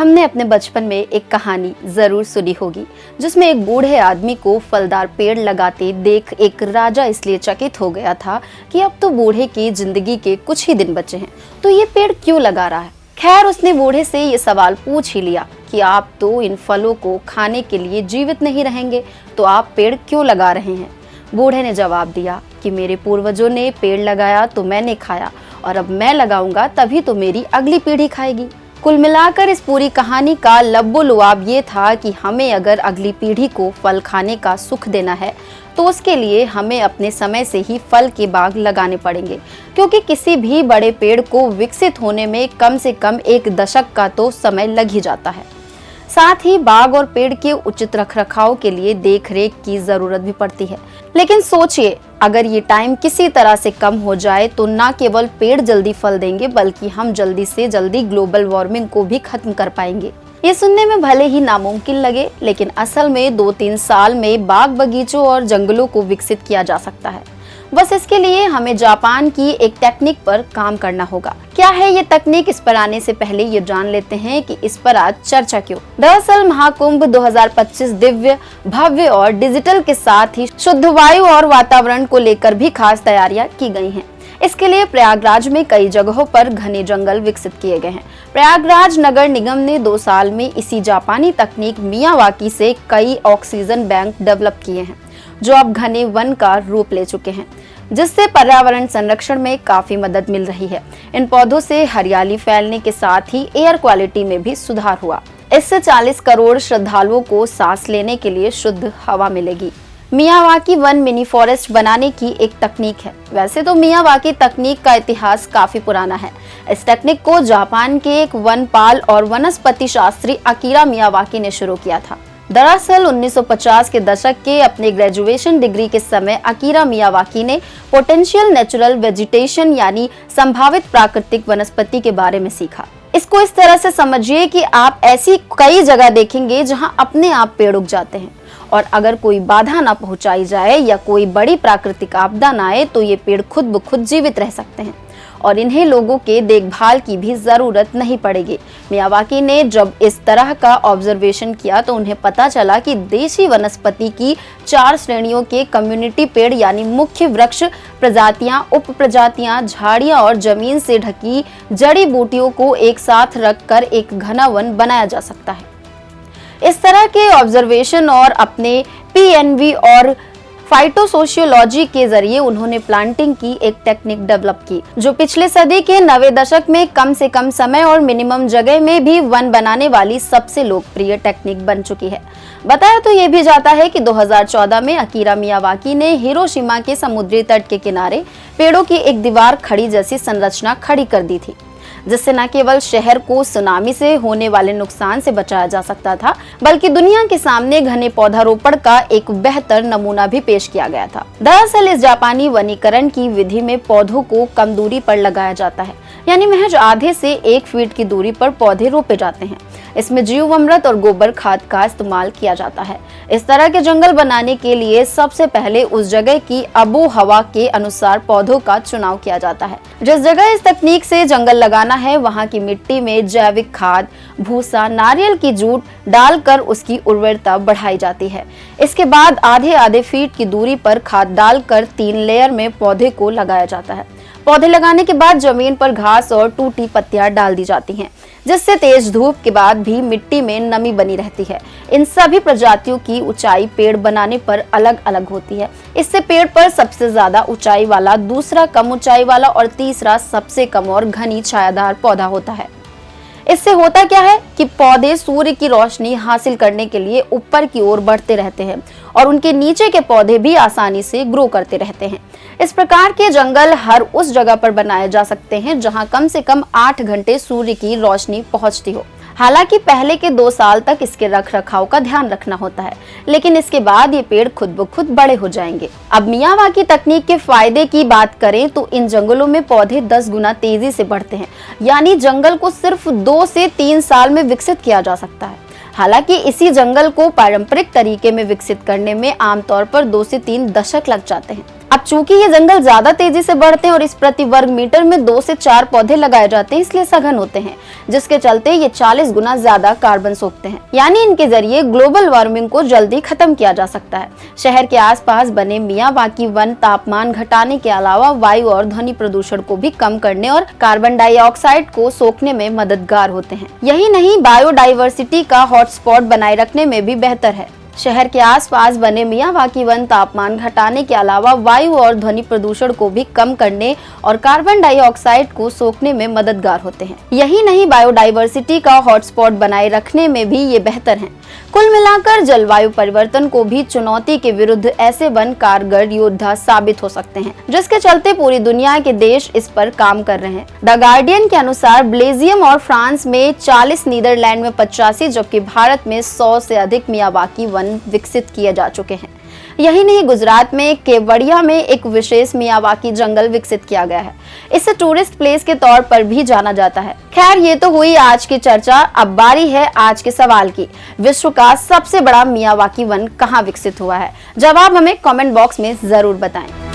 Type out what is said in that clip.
हमने अपने बचपन में एक कहानी जरूर सुनी होगी जिसमें एक बूढ़े आदमी को फलदार पेड़ लगाते देख एक राजा इसलिए चकित हो गया था कि अब तो बूढ़े की जिंदगी के कुछ ही दिन बचे हैं, तो ये पेड़ क्यों लगा रहा है। खैर, उसने बूढ़े से ये सवाल पूछ ही लिया कि आप तो इन फलों को खाने के लिए जीवित नहीं रहेंगे, तो आप पेड़ क्यों लगा रहे हैं। बूढ़े ने जवाब दिया कि मेरे पूर्वजों ने पेड़ लगाया तो मैंने खाया, और अब मैं लगाऊंगा तभी तो मेरी अगली पीढ़ी खाएगी। कुल मिलाकर इस पूरी कहानी का लब्बो-लुआब ये था कि हमें अगर अगली पीढ़ी को फल खाने का सुख देना है तो उसके लिए हमें अपने समय से ही फल के बाग लगाने पड़ेंगे, क्योंकि किसी भी बड़े पेड़ को विकसित होने में कम से कम 1 दशक का तो समय लग ही जाता है। साथ ही बाग और पेड़ के उचित रखरखाव के लिए देखरेख की जरूरत भी पड़ती है। लेकिन सोचिए, अगर ये टाइम किसी तरह से कम हो जाए तो न केवल पेड़ जल्दी फल देंगे बल्कि हम जल्दी से जल्दी ग्लोबल वार्मिंग को भी खत्म कर पाएंगे। ये सुनने में भले ही नामुमकिन लगे, लेकिन असल में 2-3 साल में बाग बगीचों और जंगलों को विकसित किया जा सकता है। बस इसके लिए हमें जापान की एक टेक्निक पर काम करना होगा। क्या है ये तकनीक, इस पर आने से पहले ये जान लेते हैं कि इस पर आज चर्चा क्यों। दरअसल महाकुंभ 2025 दिव्य, भव्य और डिजिटल के साथ ही शुद्ध वायु और वातावरण को लेकर भी खास तैयारियां की गई हैं। इसके लिए प्रयागराज में कई जगहों पर घने जंगल विकसित किए गए हैं। प्रयागराज नगर निगम ने 2 साल में इसी जापानी तकनीक मियावाकी से कई ऑक्सीजन बैंक डेवलप किए हैं, जो अब घने वन का रूप ले चुके हैं, जिससे पर्यावरण संरक्षण में काफी मदद मिल रही है। इन पौधों से हरियाली फैलने के साथ ही एयर क्वालिटी में भी सुधार हुआ। इससे 40 करोड़ श्रद्धालुओं को सांस लेने के लिए शुद्ध हवा मिलेगी। मियावाकी वन मिनी फॉरेस्ट बनाने की एक तकनीक है। वैसे तो मियावाकी तकनीक का इतिहास काफी पुराना है। इस तकनीक को जापान के एक वनपाल और वनस्पति शास्त्री अकीरा मियावाकी ने शुरू किया था। दरअसल 1950 के दशक के अपने ग्रेजुएशन डिग्री के समय अकीरा मियावाकी ने पोटेंशियल नेचुरल वेजिटेशन यानी संभावित प्राकृतिक वनस्पति के बारे में सीखा। इसको इस तरह से समझिए कि आप ऐसी कई जगह देखेंगे जहां अपने आप पेड़ उग जाते हैं, और अगर कोई बाधा ना पहुंचाई जाए या कोई बड़ी प्राकृतिक आपदा ना आए तो ये पेड़ खुद ब खुद जीवित रह सकते हैं और इन्हें लोगों के देखभाल की भी जरूरत नहीं पड़ेगी। मियावाकी ने जब इस तरह का ऑब्जर्वेशन किया तो उन्हें पता चला कि देशी वनस्पति की 4 श्रेणियों के कम्युनिटी पेड़ यानी मुख्य वृक्ष प्रजातियां, उप प्रजातियां, झाड़ियां और जमीन से ढकी जड़ी बूटियों को एक साथ रखकर एक घना वन बनाया जा सकता है। इस तरह के ऑब्जर्वेशन और अपने PNV और फाइटोसोशियोलॉजी के जरिए उन्होंने प्लांटिंग की एक टेक्निक डेवलप की, जो पिछले सदी के 90 दशक में कम से कम समय और मिनिमम जगह में भी वन बनाने वाली सबसे लोकप्रिय टेक्निक बन चुकी है। बताया तो ये भी जाता है कि 2014 में अकीरा मियावाकी ने हिरोशिमा के समुद्री तट के किनारे पेड़ों की एक दीवार खड़ी जैसी संरचना खड़ी कर दी थी, जिससे न केवल शहर को सुनामी से होने वाले नुकसान से बचाया जा सकता था, बल्कि दुनिया के सामने घने पौधारोपण का एक बेहतर नमूना भी पेश किया गया था। दरअसल इस जापानी वनीकरण की विधि में पौधों को कम दूरी पर लगाया जाता है, यानी महज आधे से 1 फीट की दूरी पर पौधे रोपे जाते हैं। इसमें जीव अमृत और गोबर खाद का इस्तेमाल किया जाता है। इस तरह के जंगल बनाने के लिए सबसे पहले उस जगह की आबो हवा के अनुसार पौधों का चुनाव किया जाता है। जिस जगह इस तकनीक से जंगल लगाना है वहां की मिट्टी में जैविक खाद, भूसा, नारियल की जूट डालकर उसकी उर्वरता बढ़ाई जाती है। इसके बाद आधे फीट की दूरी पर खाद डालकर 3 लेयर में पौधे को लगाया जाता है। पौधे लगाने के बाद जमीन पर घास और टूटी पत्तियां डाल दी जाती हैं, जिससे तेज धूप के बाद भी मिट्टी में नमी बनी रहती है। इन सभी प्रजातियों की ऊंचाई पेड़ बनाने पर अलग अलग होती है। इससे पेड़ पर सबसे ज्यादा ऊंचाई वाला, दूसरा कम ऊंचाई वाला और तीसरा सबसे कम और घनी छायादार पौधा होता है। इससे होता क्या है कि पौधे सूर्य की रोशनी हासिल करने के लिए ऊपर की ओर बढ़ते रहते हैं और उनके नीचे के पौधे भी आसानी से ग्रो करते रहते हैं। इस प्रकार के जंगल हर उस जगह पर बनाए जा सकते हैं जहां कम से कम 8 घंटे सूर्य की रोशनी पहुंचती हो। हालांकि पहले के 2 साल तक इसके रखरखाव का ध्यान रखना होता है, लेकिन इसके बाद ये पेड़ खुद ब खुद बड़े हो जाएंगे। अब मियावाकी तकनीक के फायदे की बात करें तो इन जंगलों में पौधे 10 गुना तेजी से बढ़ते हैं, यानी जंगल को सिर्फ 2 से 3 साल में विकसित किया जा सकता है। हालांकि इसी जंगल को पारंपरिक तरीके में विकसित करने में आमतौर पर 2 से 3 दशक लग जाते हैं। अब चूंकि ये जंगल ज्यादा तेजी से बढ़ते हैं और इस प्रति वर्ग मीटर में 2 से 4 पौधे लगाए जाते हैं, इसलिए सघन होते हैं, जिसके चलते ये 40 गुना ज्यादा कार्बन सोखते हैं। यानी इनके जरिए ग्लोबल वार्मिंग को जल्दी खत्म किया जा सकता है। शहर के आसपास बने मियावाकी वन तापमान घटाने के अलावा वायु और ध्वनि प्रदूषण को भी कम करने और कार्बन डाइऑक्साइड को सोखने में मददगार होते हैं। यही नहीं, बायोडाइवर्सिटी का हॉटस्पॉट बनाए रखने में भी बेहतर है। शहर के आसपास बने मियावाकी वन तापमान घटाने के अलावा वायु और ध्वनि प्रदूषण को भी कम करने और कार्बन डाइऑक्साइड को सोखने में मददगार होते हैं। यही नहीं, बायोडाइवर्सिटी का हॉटस्पॉट बनाए रखने में भी ये बेहतर हैं। कुल मिलाकर जलवायु परिवर्तन को भी चुनौती के विरुद्ध ऐसे वन कारगर योद्धा साबित हो सकते हैं, जिसके चलते पूरी दुनिया के देश इस पर काम कर रहे हैं। द गार्डियन के अनुसार बेल्जियम और फ्रांस में 40, नीदरलैंड में 85, जबकि भारत में 100 से अधिक मियावाकी वन विकसित किए जा चुके हैं। यही नहीं, गुजरात में केवड़िया में एक विशेष मियावाकी जंगल विकसित किया गया है। इसे टूरिस्ट प्लेस के तौर पर भी जाना जाता है। खैर, ये तो हुई आज की चर्चा। अब बारी है आज के सवाल की, विश्व का सबसे बड़ा मियावाकी वन कहाँ विकसित हुआ है? जवाब हमें कमेंट बॉक्स में जरूर बताएं।